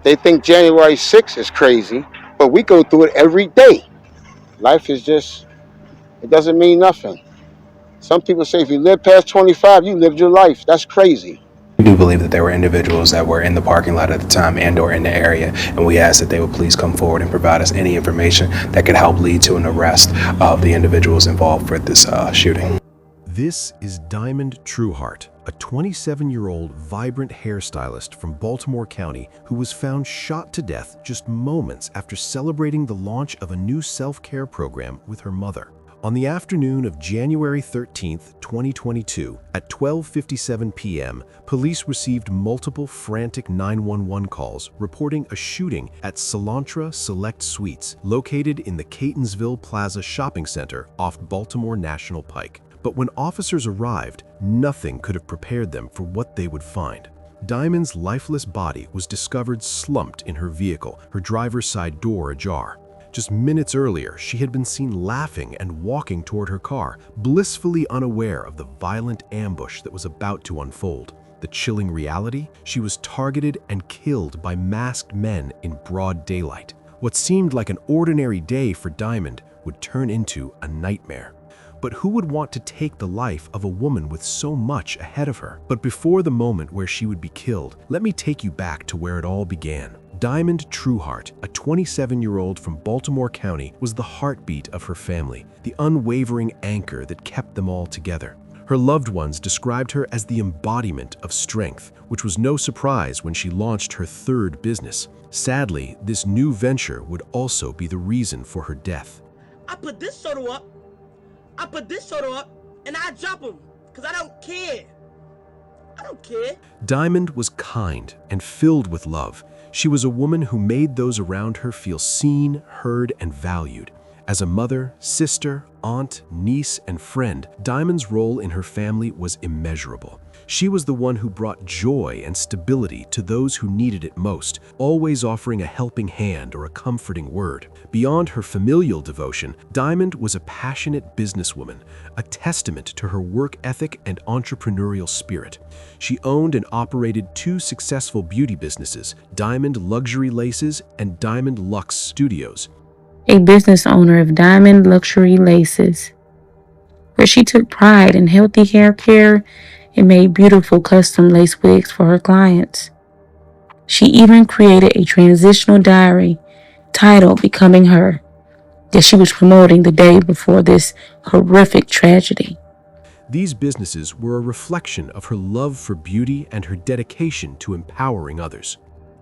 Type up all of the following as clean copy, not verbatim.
They think January 6th is crazy, but we go through it every day. Life is just, it doesn't mean nothing. Some people say if you live past 25, you lived your life. That's crazy. We do believe that there were individuals that were in the parking lot at the time and or in the area, and we ask that they would please come forward and provide us any information that could help lead to an arrest of the individuals involved with this shooting. This is Diamond Truheart, a 27-year-old vibrant hairstylist from Baltimore County who was found shot to death just moments after celebrating the launch of a new self-care program with her mother. On the afternoon of January 13, 2022, at 12:57 p.m., police received multiple frantic 911 calls reporting a shooting at Cilantro Select Suites, located in the Catonsville Plaza Shopping Center off Baltimore National Pike. But when officers arrived, nothing could have prepared them for what they would find. Diamond's lifeless body was discovered slumped in her vehicle, her driver's side door ajar. Just minutes earlier, she had been seen laughing and walking toward her car, blissfully unaware of the violent ambush that was about to unfold. The chilling reality? She was targeted and killed by masked men in broad daylight. What seemed like an ordinary day for Diamond would turn into a nightmare. But who would want to take the life of a woman with so much ahead of her? But before the moment where she would be killed, let me take you back to where it all began. Diamond Truheart, a 27-year-old from Baltimore County, was the heartbeat of her family, the unwavering anchor that kept them all together. Her loved ones described her as the embodiment of strength, which was no surprise when she launched her third business. Sadly, this new venture would also be the reason for her death. I put this soda up, and I drop them, because I don't care. I don't care. Diamond was kind and filled with love. She was a woman who made those around her feel seen, heard, and valued. As a mother, sister, aunt, niece, and friend, Diamond's role in her family was immeasurable. She was the one who brought joy and stability to those who needed it most, always offering a helping hand or a comforting word. Beyond her familial devotion, Diamond was a passionate businesswoman, a testament to her work ethic and entrepreneurial spirit. She owned and operated two successful beauty businesses, Diamond Luxury Laces and Diamond Luxe Studios. A business owner of Diamond Luxury Laces, where she took pride in healthy hair care and made beautiful custom lace wigs for her clients. She even created a transitional diary titled Becoming Her that she was promoting the day before this horrific tragedy. These businesses were a reflection of her love for beauty and her dedication to empowering others.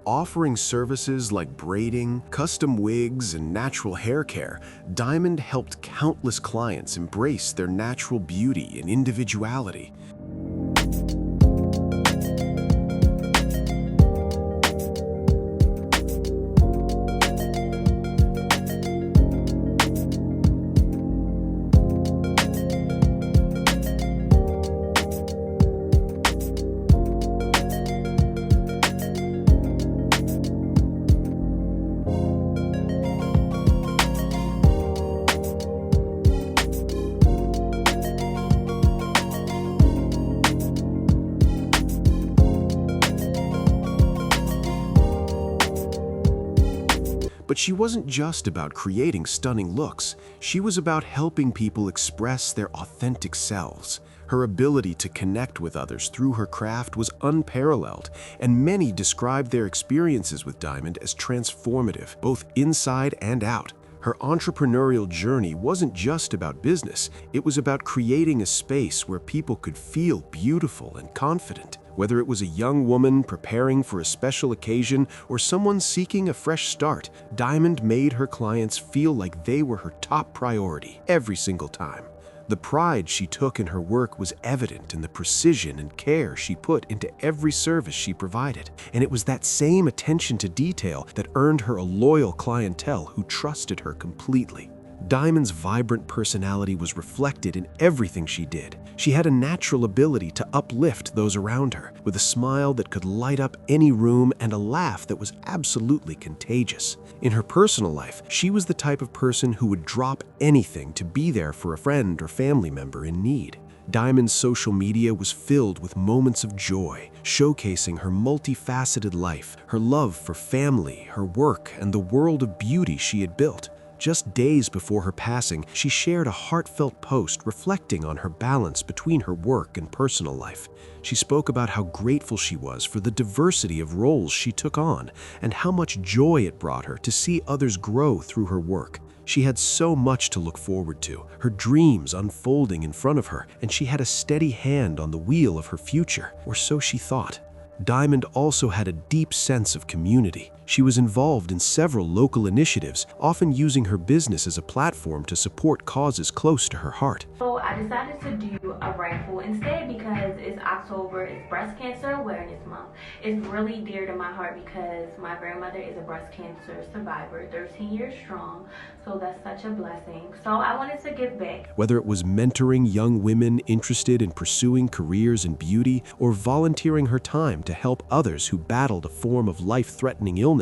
Offering services like braiding, custom wigs, and natural hair care, Diamond helped countless clients embrace their natural beauty and individuality. But she wasn't just about creating stunning looks. She was about helping people express their authentic selves. Her ability to connect with others through her craft was unparalleled, and many described their experiences with Diamond as transformative, both inside and out. Her entrepreneurial journey wasn't just about business. It was about creating a space where people could feel beautiful and confident. Whether it was a young woman preparing for a special occasion or someone seeking a fresh start, Diamond made her clients feel like they were her top priority every single time. The pride she took in her work was evident in the precision and care she put into every service she provided. And it was that same attention to detail that earned her a loyal clientele who trusted her completely. Diamond's vibrant personality was reflected in everything she did. She had a natural ability to uplift those around her, with a smile that could light up any room and a laugh that was absolutely contagious. In her personal life, she was the type of person who would drop anything to be there for a friend or family member in need. Diamond's social media was filled with moments of joy, showcasing her multifaceted life, her love for family, her work, and the world of beauty she had built. Just days before her passing, she shared a heartfelt post reflecting on her balance between her work and personal life. She spoke about how grateful she was for the diversity of roles she took on and how much joy it brought her to see others grow through her work. She had so much to look forward to, her dreams unfolding in front of her, and she had a steady hand on the wheel of her future, or so she thought. Diamond also had a deep sense of community. She was involved in several local initiatives, often using her business as a platform to support causes close to her heart. So I decided to do a raffle instead because it's October, it's Breast Cancer Awareness Month. It's really dear to my heart because my grandmother is a breast cancer survivor, 13 years strong, so that's such a blessing. So I wanted to give back. Whether it was mentoring young women interested in pursuing careers in beauty or volunteering her time to help others who battled a form of life-threatening illness,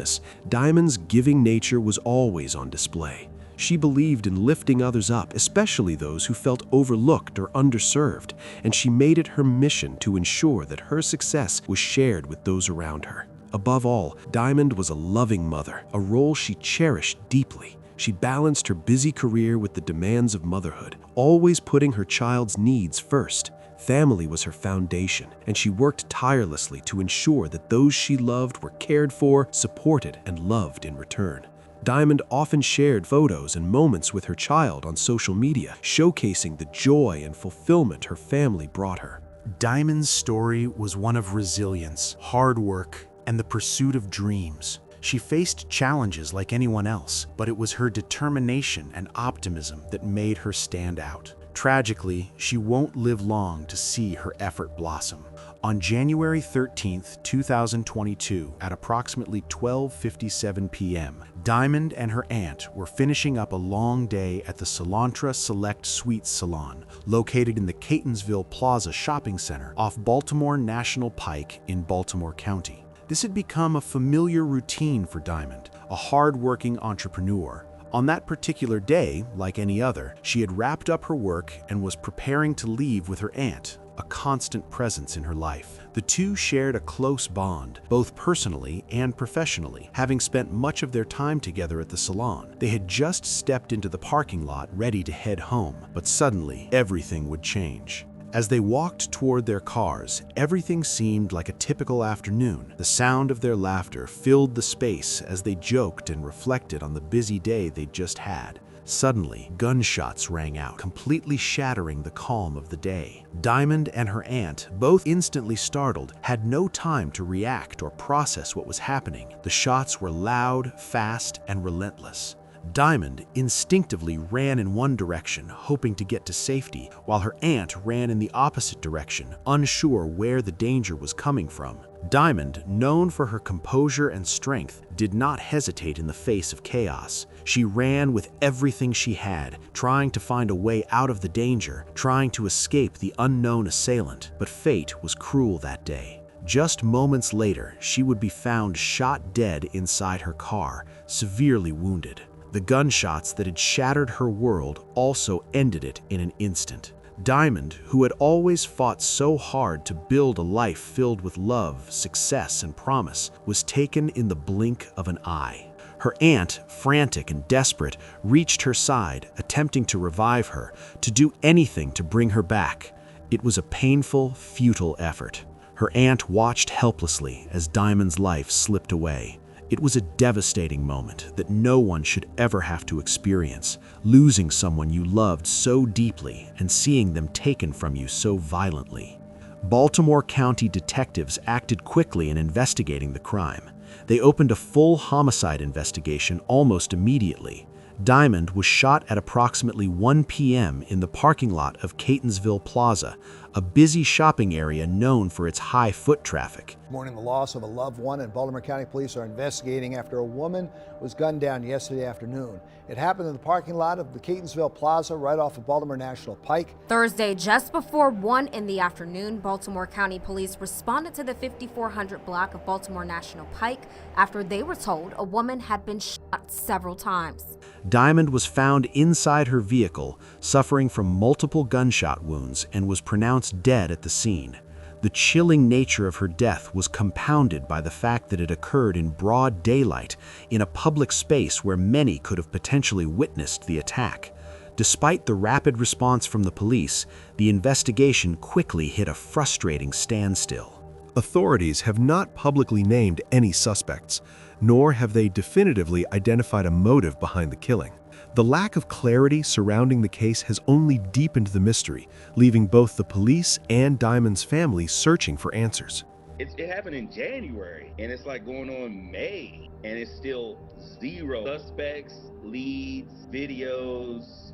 Diamond's giving nature was always on display. She believed in lifting others up, especially those who felt overlooked or underserved, and she made it her mission to ensure that her success was shared with those around her. Above all, Diamond was a loving mother, a role she cherished deeply. She balanced her busy career with the demands of motherhood, always putting her child's needs first. Family was her foundation, and she worked tirelessly to ensure that those she loved were cared for, supported, and loved in return. Diamond often shared photos and moments with her child on social media, showcasing the joy and fulfillment her family brought her. Diamond's story was one of resilience, hard work, and the pursuit of dreams. She faced challenges like anyone else, but it was her determination and optimism that made her stand out. Tragically, she won't live long to see her effort blossom. On January 13, 2022, at approximately 12:57 p.m., Diamond and her aunt were finishing up a long day at the Solantra Select Suites Salon, located in the Catonsville Plaza Shopping Center off Baltimore National Pike in Baltimore County. This had become a familiar routine for Diamond, a hard-working entrepreneur. On that particular day, like any other, she had wrapped up her work and was preparing to leave with her aunt, a constant presence in her life. The two shared a close bond, both personally and professionally, having spent much of their time together at the salon. They had just stepped into the parking lot ready to head home, but suddenly everything would change. As they walked toward their cars, everything seemed like a typical afternoon. The sound of their laughter filled the space as they joked and reflected on the busy day they'd just had. Suddenly, gunshots rang out, completely shattering the calm of the day. Diamond and her aunt, both instantly startled, had no time to react or process what was happening. The shots were loud, fast, and relentless. Diamond instinctively ran in one direction, hoping to get to safety, while her aunt ran in the opposite direction, unsure where the danger was coming from. Diamond, known for her composure and strength, did not hesitate in the face of chaos. She ran with everything she had, trying to find a way out of the danger, trying to escape the unknown assailant. But fate was cruel that day. Just moments later, she would be found shot dead inside her car, severely wounded. The gunshots that had shattered her world also ended it in an instant. Diamond, who had always fought so hard to build a life filled with love, success, and promise, was taken in the blink of an eye. Her aunt, frantic and desperate, reached her side, attempting to revive her, to do anything to bring her back. It was a painful, futile effort. Her aunt watched helplessly as Diamond's life slipped away. It was a devastating moment that no one should ever have to experience, losing someone you loved so deeply and seeing them taken from you so violently. Baltimore County detectives acted quickly in investigating the crime. They opened a full homicide investigation almost immediately. Diamond was shot at approximately 1 p.m. in the parking lot of Catonsville Plaza, a busy shopping area known for its high foot traffic. Mourning the loss of a loved one, and Baltimore County Police are investigating after a woman was gunned down yesterday afternoon. It happened in the parking lot of the Catonsville Plaza right off of Baltimore National Pike. Thursday, just before 1 in the afternoon, Baltimore County Police responded to the 5400 block of Baltimore National Pike after they were told a woman had been shot several times. Diamond was found inside her vehicle, suffering from multiple gunshot wounds, and was pronounced dead at the scene. The chilling nature of her death was compounded by the fact that it occurred in broad daylight, in a public space where many could have potentially witnessed the attack. Despite the rapid response from the police, the investigation quickly hit a frustrating standstill. Authorities have not publicly named any suspects, nor have they definitively identified a motive behind the killing. The lack of clarity surrounding the case has only deepened the mystery, leaving both the police and Diamond's family searching for answers. It happened in January, and it's like going on May, and it's still zero suspects, leads, videos,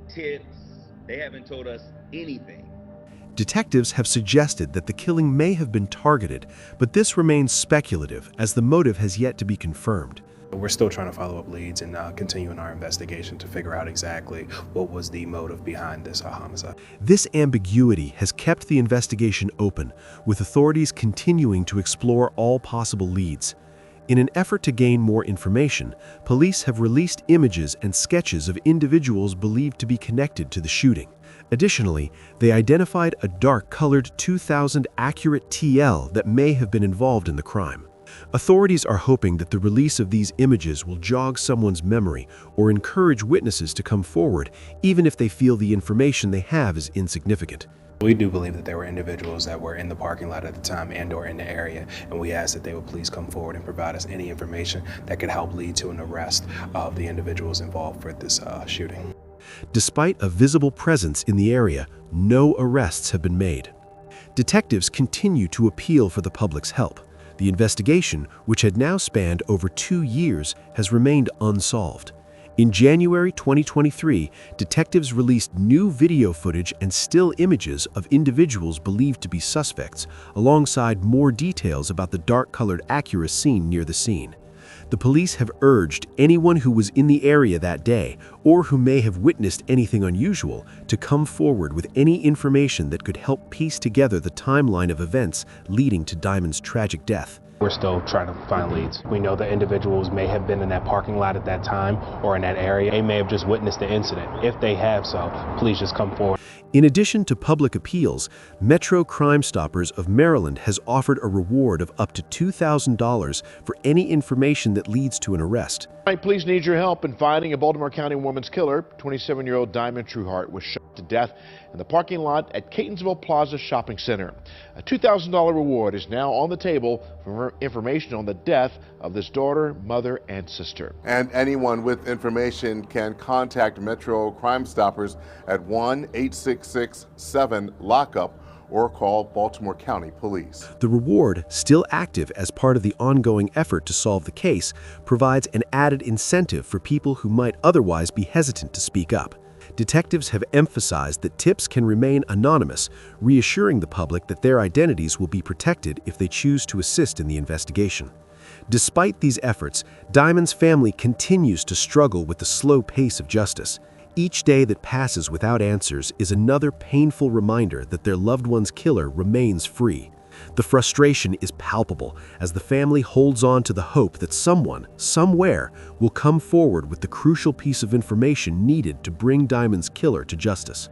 tips. They haven't told us anything. Detectives have suggested that the killing may have been targeted, but this remains speculative as the motive has yet to be confirmed. We're still trying to follow up leads and continuing our investigation to figure out exactly what was the motive behind this homicide. This ambiguity has kept the investigation open, with authorities continuing to explore all possible leads. In an effort to gain more information, police have released images and sketches of individuals believed to be connected to the shooting. Additionally, they identified a dark-colored 2000 accurate TL that may have been involved in the crime. Authorities are hoping that the release of these images will jog someone's memory or encourage witnesses to come forward, even if they feel the information they have is insignificant. We do believe that there were individuals that were in the parking lot at the time and/or in the area, and we ask that they would please come forward and provide us any information that could help lead to an arrest of the individuals involved for this shooting. Despite a visible presence in the area, no arrests have been made. Detectives continue to appeal for the public's help. The investigation, which had now spanned over 2 years, has remained unsolved. In January 2023, detectives released new video footage and still images of individuals believed to be suspects, alongside more details about the dark-colored Acura seen near the scene. The police have urged anyone who was in the area that day, or who may have witnessed anything unusual, to come forward with any information that could help piece together the timeline of events leading to Diamond's tragic death. We're still trying to find leads. We know that individuals may have been in that parking lot at that time or in that area. They may have just witnessed the incident. If they have so, please just come forward. In addition to public appeals, Metro Crime Stoppers of Maryland has offered a reward of up to $2,000 for any information that leads to an arrest. Police need your help in finding a Baltimore County woman's killer. 27-year-old Diamond Truheart was shot to death in the parking lot at Catonsville Plaza Shopping Center. A $2,000 reward is now on the table for information on the death of this daughter, mother, and sister. And anyone with information can contact Metro Crime Stoppers at 1-866-7-LOCKUP or call Baltimore County Police. The reward, still active as part of the ongoing effort to solve the case, provides an added incentive for people who might otherwise be hesitant to speak up. Detectives have emphasized that tips can remain anonymous, reassuring the public that their identities will be protected if they choose to assist in the investigation. Despite these efforts, Diamond's family continues to struggle with the slow pace of justice. Each day that passes without answers is another painful reminder that their loved one's killer remains free. The frustration is palpable as the family holds on to the hope that someone, somewhere, will come forward with the crucial piece of information needed to bring Diamond's killer to justice.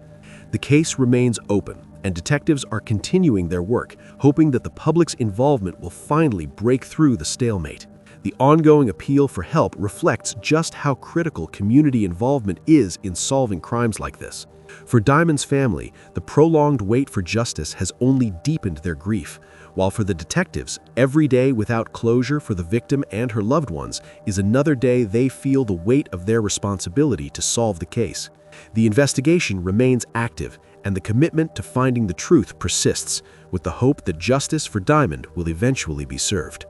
The case remains open, and detectives are continuing their work, hoping that the public's involvement will finally break through the stalemate. The ongoing appeal for help reflects just how critical community involvement is in solving crimes like this. For Diamond's family, the prolonged wait for justice has only deepened their grief, while for the detectives, every day without closure for the victim and her loved ones is another day they feel the weight of their responsibility to solve the case. The investigation remains active, and the commitment to finding the truth persists, with the hope that justice for Diamond will eventually be served.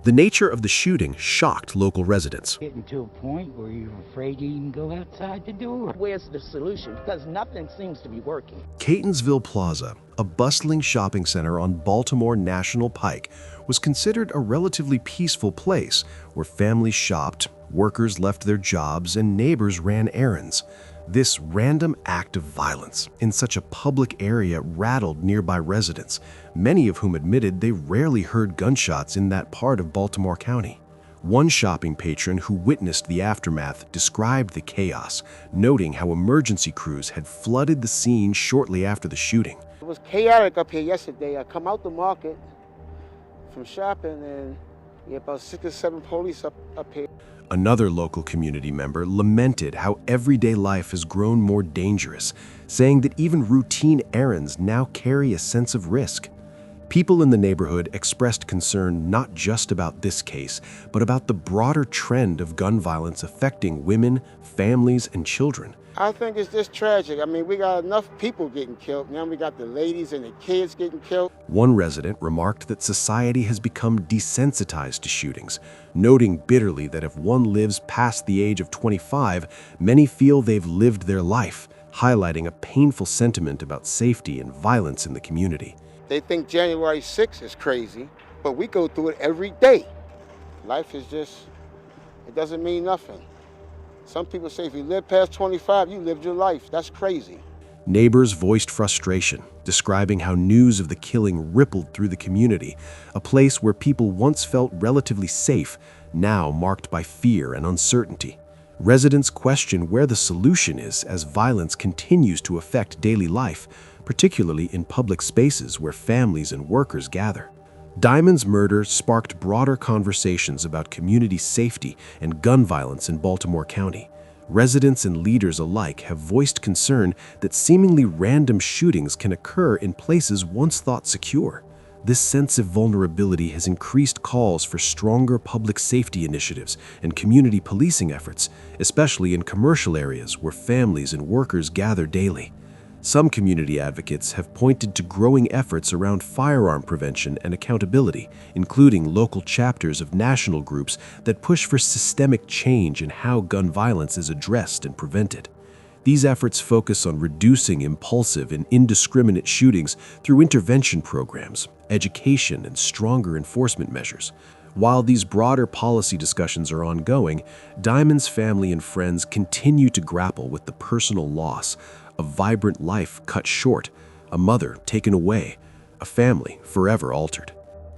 The nature of the shooting shocked local residents. Getting to a point where you're afraid to even go outside the door. Where's the solution? Because nothing seems to be working. Catonsville Plaza, a bustling shopping center on Baltimore National Pike, was considered a relatively peaceful place where families shopped, workers left their jobs, and neighbors ran errands. This random act of violence in such a public area rattled nearby residents, many of whom admitted they rarely heard gunshots in that part of Baltimore County. One shopping patron who witnessed the aftermath described the chaos, noting how emergency crews had flooded the scene shortly after the shooting. It was chaotic up here yesterday. I come out the market from shopping and about 6 or 7 police up here. Another local community member lamented how everyday life has grown more dangerous, saying that even routine errands now carry a sense of risk. People in the neighborhood expressed concern not just about this case, but about the broader trend of gun violence affecting women, families, and children. I think it's just tragic. I mean, we got enough people getting killed. Now we got the ladies and the kids getting killed. One resident remarked that society has become desensitized to shootings, noting bitterly that if one lives past the age of 25, many feel they've lived their life, highlighting a painful sentiment about safety and violence in the community. They think January 6th is crazy, but we go through it every day. Life is just, it doesn't mean nothing. Some people say if you live past 25, you lived your life. That's crazy. Neighbors voiced frustration, describing how news of the killing rippled through the community, a place where people once felt relatively safe, now marked by fear and uncertainty. Residents question where the solution is as violence continues to affect daily life, particularly in public spaces where families and workers gather. Diamond's murder sparked broader conversations about community safety and gun violence in Baltimore County. Residents and leaders alike have voiced concern that seemingly random shootings can occur in places once thought secure. This sense of vulnerability has increased calls for stronger public safety initiatives and community policing efforts, especially in commercial areas where families and workers gather daily. Some community advocates have pointed to growing efforts around firearm prevention and accountability, including local chapters of national groups that push for systemic change in how gun violence is addressed and prevented. These efforts focus on reducing impulsive and indiscriminate shootings through intervention programs, education, and stronger enforcement measures. While these broader policy discussions are ongoing, Diamond's family and friends continue to grapple with the personal loss, a vibrant life cut short, a mother taken away, a family forever altered.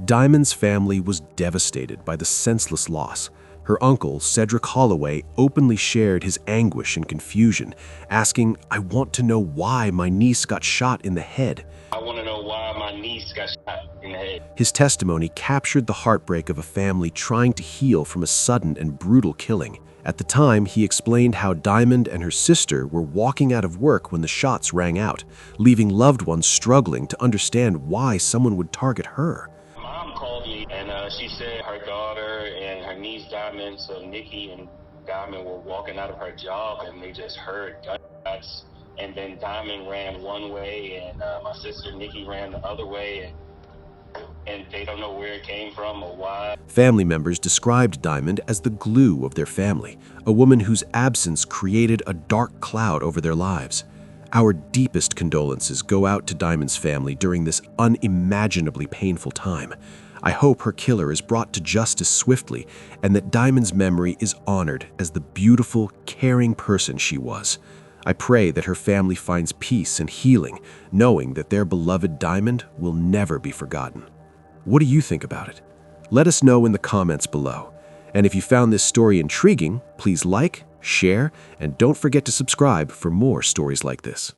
Diamond's family was devastated by the senseless loss. Her uncle, Cedric Holloway, openly shared his anguish and confusion, asking, "I want to know why my niece got shot in the head." I want to know why my niece got shot in the head. His testimony captured the heartbreak of a family trying to heal from a sudden and brutal killing. At the time, he explained how Diamond and her sister were walking out of work when the shots rang out, leaving loved ones struggling to understand why someone would target her. Mom called me and she said her daughter and her niece Diamond, so Nikki and Diamond were walking out of her job and they just heard gunshots. And then Diamond ran one way and my sister Nikki ran the other way. And they don't know where it came from or why. Family members described Diamond as the glue of their family, a woman whose absence created a dark cloud over their lives. Our deepest condolences go out to Diamond's family during this unimaginably painful time. I hope her killer is brought to justice swiftly and that Diamond's memory is honored as the beautiful, caring person she was. I pray that her family finds peace and healing, knowing that their beloved Diamond will never be forgotten. What do you think about it? Let us know in the comments below. And if you found this story intriguing, please like, share, and don't forget to subscribe for more stories like this.